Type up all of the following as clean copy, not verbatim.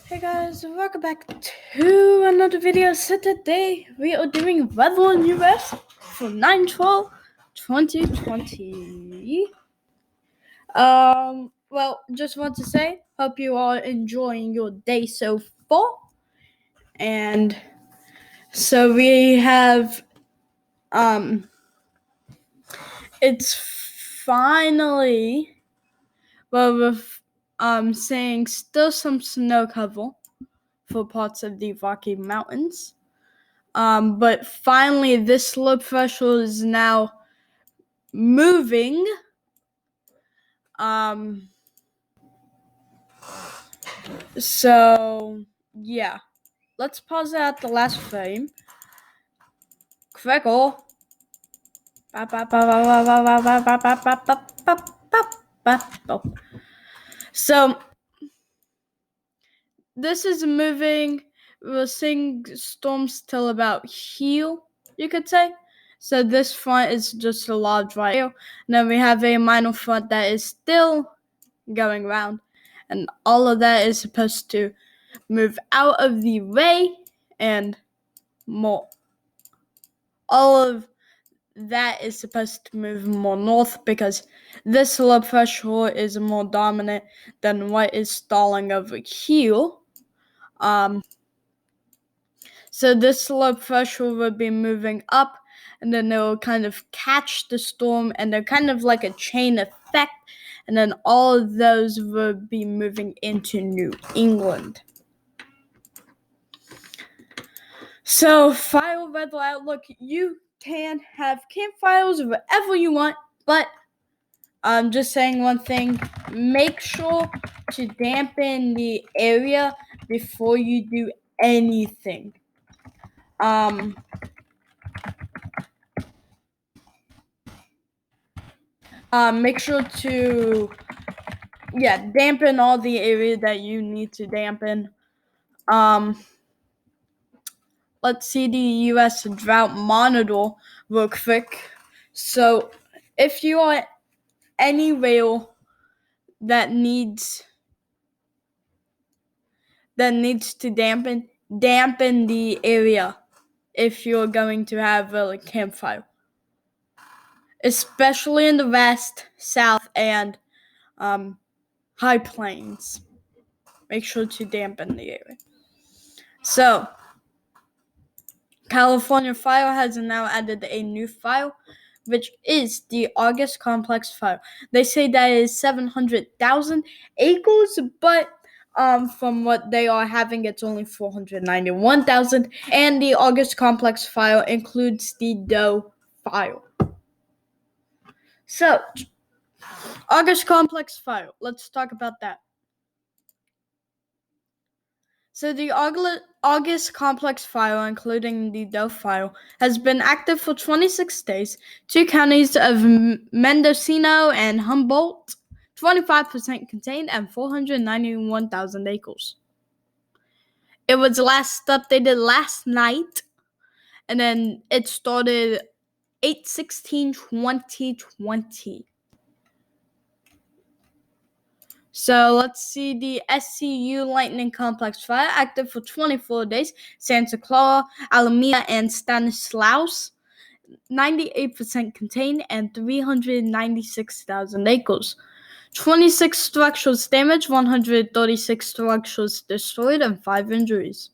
Hey guys, welcome back to another video. So today we are doing weather in US for 9/12/2020. Well, just want to say, hope you are enjoying your day so far. And so we have, it's finally, well, we're seeing still some snow cover for parts of the Rocky Mountains. But finally, this low pressure is now moving. So yeah, let's pause it at the last frame. Crackle. So this is moving. We're seeing storms till about here, you could say. So this front is just a large right here. And then we have a minor front that is still going around. And all of that is supposed to move out of the way and more. All of that is supposed to move more north because this low pressure is more dominant than what is stalling over here. So this low pressure will be moving up, and then it will kind of catch the storm, and they're kind of like a chain effect, and then all of those will be moving into New England. So, fire weather outlook, you can have campfires wherever you want, but I'm just saying one thing, make sure to dampen the area before you do anything. Make sure to, dampen all the area that you need to dampen. Let's see the US Drought Monitor real quick. So, if you are anywhere that needs to dampen the area if you're going to have a campfire, especially in the west, south, and high plains. Make sure to dampen the area. So, California Fire has now added a new fire, which is the August Complex Fire. They say that is 700,000 acres, but from what they are having, it's only 491,000. And the August Complex Fire includes the Doe Fire. So, August Complex Fire. Let's talk about that. So the August Complex Fire, including the Doe Fire, has been active for 26 days. Two counties of Mendocino and Humboldt, 25% contained, and 491,000 acres. It was last updated last night, and then it started 8/16/2020. So let's see the SCU Lightning Complex Fire, active for 24 days. Santa Clara, Alameda, and Stanislaus, 98% contained and 396,000 acres. 26 structures damaged, 136 structures destroyed, and 5 injuries.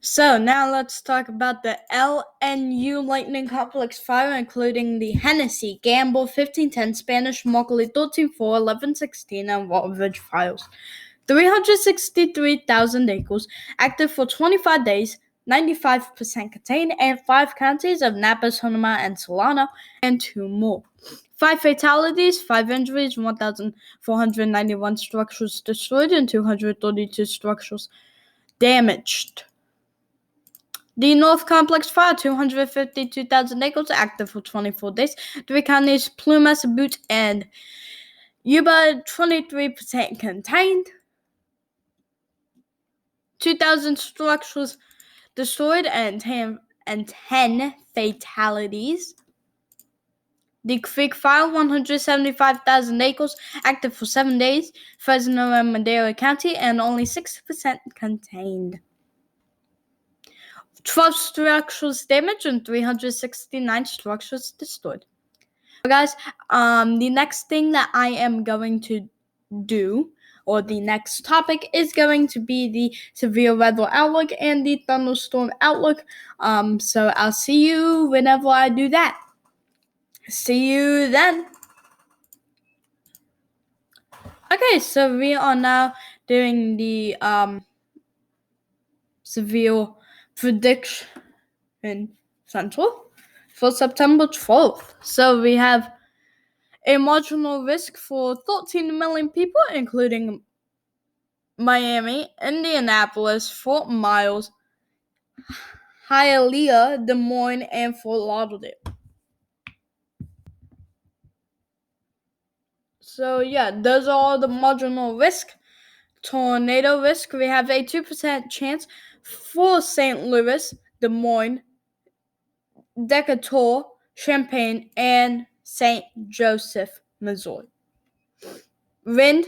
So now let's talk about the LNU Lightning Complex Fire, including the Hennessy, Gamble, 1510, Spanish, Markley, 13-4, 1116, and Wall Ridge fires. 363,000 acres, active for 25 days, 95% contained, and 5 counties of Napa, Sonoma, and Solano, and 2 more. 5 fatalities, 5 injuries, 1,491 structures destroyed, and 232 structures damaged. The North Complex Fire, 252,000 acres, active for 24 days. 3 counties, Plumas, Butte, and Yuba, 23% contained. 2,000 structures destroyed and 10 fatalities. The Creek Fire, 175,000 acres, active for 7 days, Fresno and Madera County, and only 6% contained. 12 structures damaged and 369 structures destroyed. So guys, the next thing that I am going to do, or the next topic, is going to be the severe weather outlook and the thunderstorm outlook. So I'll see you whenever I do that. See you then. Okay, so we are now doing the severe prediction central for September 12th. So we have a marginal risk for 13 million people, including Miami, Indianapolis, Fort Myers, Hialeah, Des Moines, and Fort Lauderdale. So yeah, those are all the marginal risk. Tornado risk, we have a 2% chance for St. Louis, Des Moines, Decatur, Champaign, and St. Joseph, Missouri. Wind,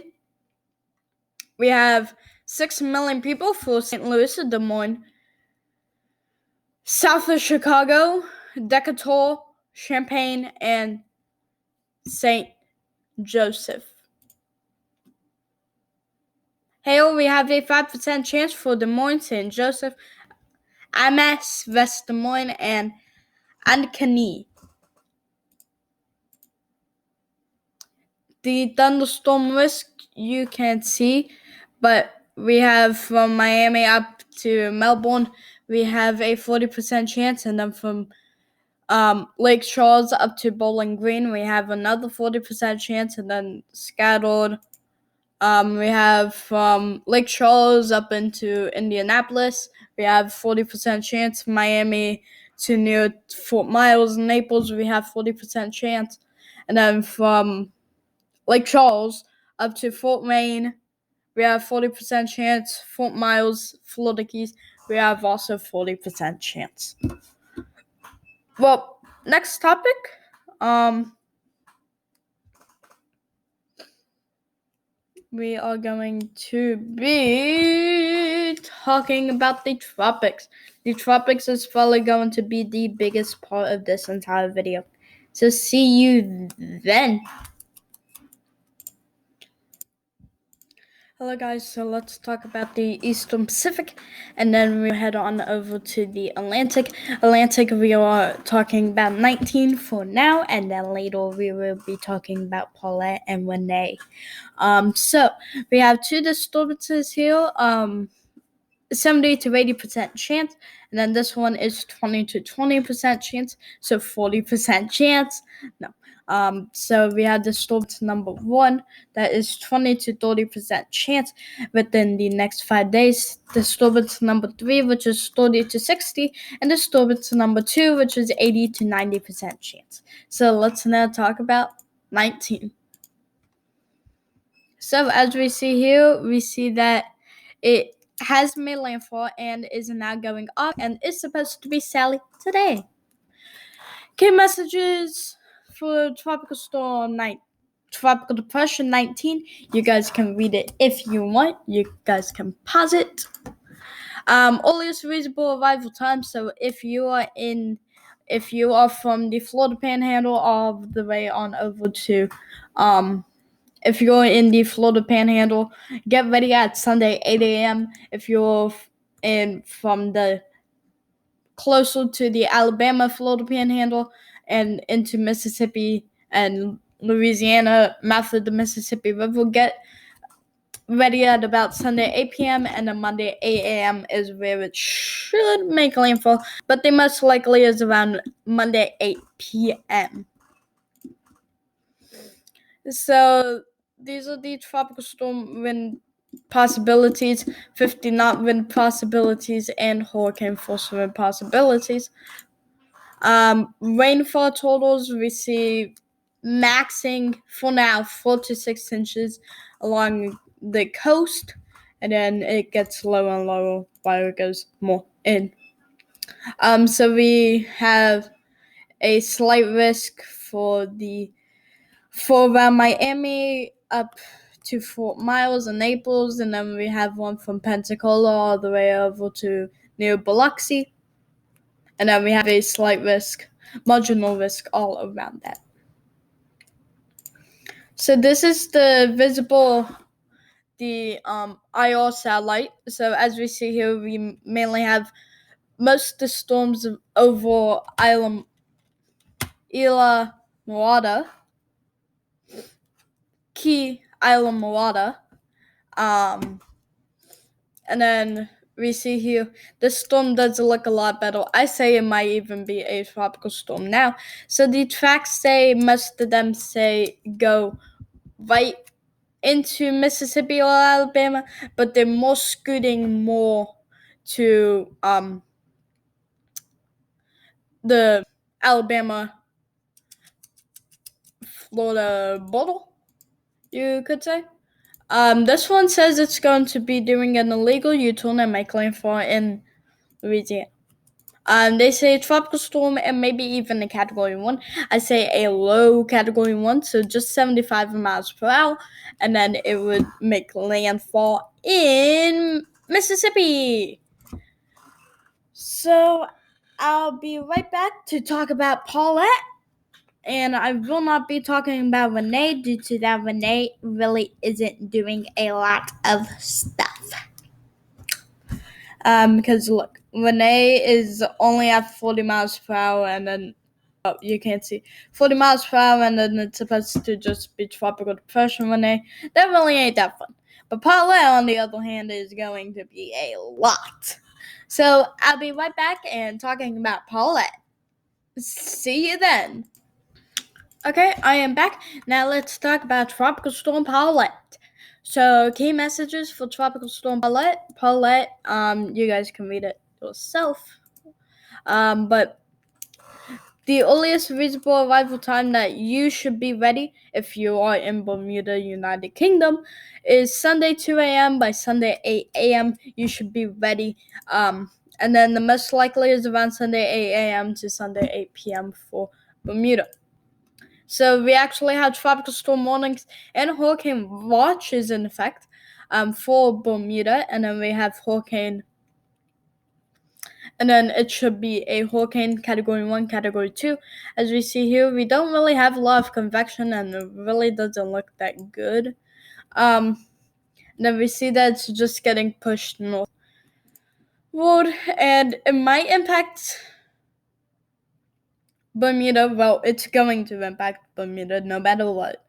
we have 6 million people for St. Louis, Des Moines, south of Chicago, Decatur, Champaign, and St. Joseph. Hail, we have a 5% chance for Des Moines, St. Joseph, Ames, West Des Moines, and Ankeny. The thunderstorm risk you can't see, but we have from Miami up to Melbourne, we have a 40% chance, and then from Lake Charles up to Bowling Green, we have another 40% chance, and then scattered. We have from Lake Charles up into Indianapolis, we have 40% chance. Miami to near Fort Myers and Naples, we have 40% chance. And then from Lake Charles up to Fort Wayne, we have 40% chance. Fort Myers, Florida Keys, we have also 40% chance. Well, next topic. We are going to be talking about the tropics. The tropics is probably going to be the biggest part of this entire video. So see you then. Hello guys, so let's talk about the Eastern Pacific, and then we'll head on over to the Atlantic. Atlantic, we are talking about 19 for now, and then later we will be talking about Paulette and Renee. So we have two disturbances here, 70 to 80% chance, and then this one is 20 to 20% chance, so 40% chance. No. So we have disturbance number 1 that is 20 to 30% chance within the next 5 days. Disturbance number 3, which is 30 to 60, and disturbance number 2, which is 80 to 90% chance. So let's now talk about 19. So as we see here, we see that it has made landfall and is now going off and is supposed to be Sally today. Key messages for Tropical Depression 19. You guys can read it if you want. You guys can pause it. Earliest reasonable arrival time. So if you are from the Florida Panhandle all the way on over to if you're in the Florida Panhandle, get ready at Sunday 8 a.m. If you're from the closer to the Alabama Florida Panhandle and into Mississippi and Louisiana, mouth of the Mississippi River, get ready at about Sunday 8 p.m. and then Monday 8 a.m. is where it should make landfall, but the most likely is around Monday 8 p.m. So these are the tropical storm wind possibilities, 50 knot wind possibilities, and hurricane force wind possibilities. Rainfall totals, we see maxing for now 4 to 6 inches along the coast, and then it gets lower and lower while it goes more in So we have a slight risk for around Miami up to Fort Myers and Naples, and then we have one from Pensacola all the way over to near Biloxi, and then we have a slight risk, marginal risk all around that. So this is the IR satellite. So as we see here, we mainly have most of the storms over Isla Morada, Key Isla Morada, and then we see here the storm does look a lot better. I say it might even be a tropical storm now. So the tracks say, most of them say go right into Mississippi or Alabama, but they're more scooting more to the Alabama Florida border, you could say. This one says it's going to be doing an illegal U-turn and make landfall in Louisiana. They say tropical storm and maybe even a category 1. I say a low category 1, so just 75 miles per hour, and then it would make landfall in Mississippi. So I'll be right back to talk about Paulette, and I will not be talking about Renee due to that Renee really isn't doing a lot of stuff. Because look, Renee is only at 40 miles per hour, and then you can't see 40 miles per hour, and then it's supposed to just be tropical depression Renee. That really ain't that fun. But Paulette, on the other hand, is going to be a lot. So I'll be right back and talking about Paulette. See you then. Okay, I am back. Now let's talk about Tropical Storm Paulette. So key messages for Tropical Storm Paulette. Paulette, you guys can read it yourself. But the earliest reasonable arrival time that you should be ready if you are in Bermuda, United Kingdom, is Sunday 2 a.m. By Sunday 8 a.m. you should be ready. And then the most likely is around Sunday 8 a.m. to Sunday 8 p.m. for Bermuda. So we actually have tropical storm warnings and hurricane watches in effect for Bermuda, and then we have hurricane. And then it should be a hurricane category 1, category 2. As we see here, we don't really have a lot of convection, and it really doesn't look that good. Then we see that it's just getting pushed northward, and it might impact Bermuda. Well, it's going to impact Bermuda no matter what.